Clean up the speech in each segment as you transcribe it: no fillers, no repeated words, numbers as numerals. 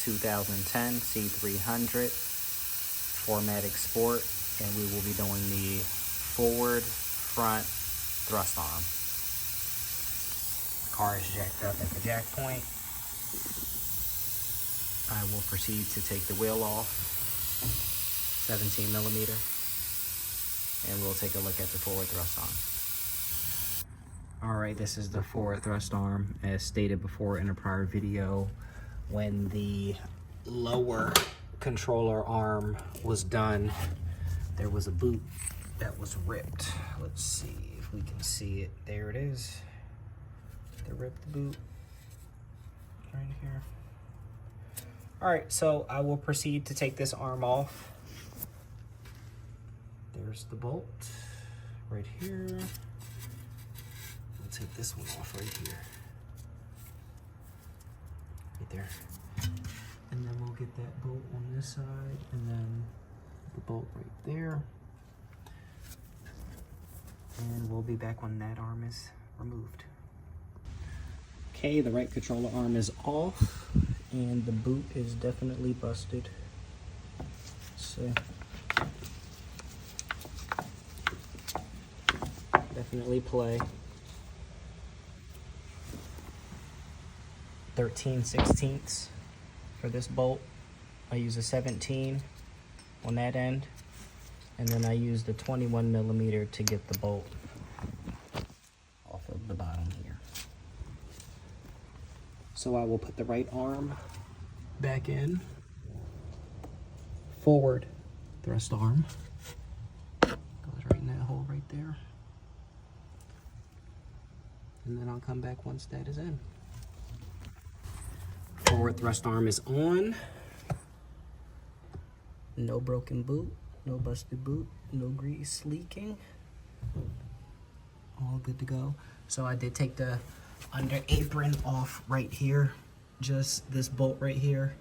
2010 C300 4Matic Sport, and we will be doing the forward front thrust arm. The car is jacked up at the jack point. I will proceed to take the wheel off, 17 millimeter, and we'll take a look at the forward thrust arm. All right, this is the forward thrust arm. As stated before in a prior video, when the lower controller arm was done, there was a boot that was ripped. Let's see if we can see it. There it is. They ripped the boot right here. All right, so I will proceed to take this arm off. There's the bolt right here. We'll take this one off right here. Right there. And then we'll get that bolt on this side, and then the bolt right there. And we'll be back when that arm is removed. Okay, the right controller arm is off, and the boot is definitely busted. So definitely play 13/16 for this bolt. I use a 17 on that end, and then I use the 21 millimeter to get the bolt off of the bottom here. So I will put the right arm back in. Forward thrust arm goes right in that hole right there. And then I'll come back once that is in. Forward thrust arm is on. No broken boot, no busted boot, no grease leaking. All good to go. So I did take the under apron off right here. Just this bolt right here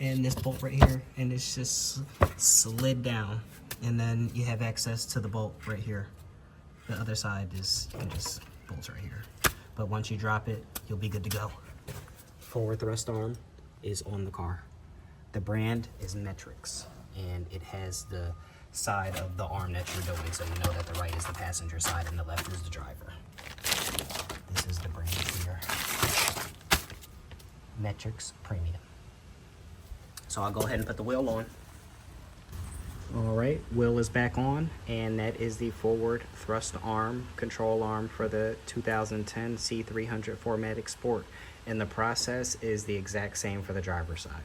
and this bolt right here, and it's just slid down. And then you have access to the bolt right here. The other side is, you can just bolts right here. But once you drop it, you'll be good to go. Forward thrust arm is on the car. The brand is Metrics, and it has the side of the arm that you're doing, so you know that the right is the passenger side and the left is the driver. This is the brand here. Metrics Premium. So I'll go ahead and put the wheel on. All right, wheel is back on, and that is the forward thrust arm, control arm for the 2010 C300 4Matic Sport. And the process is the exact same for the driver's side.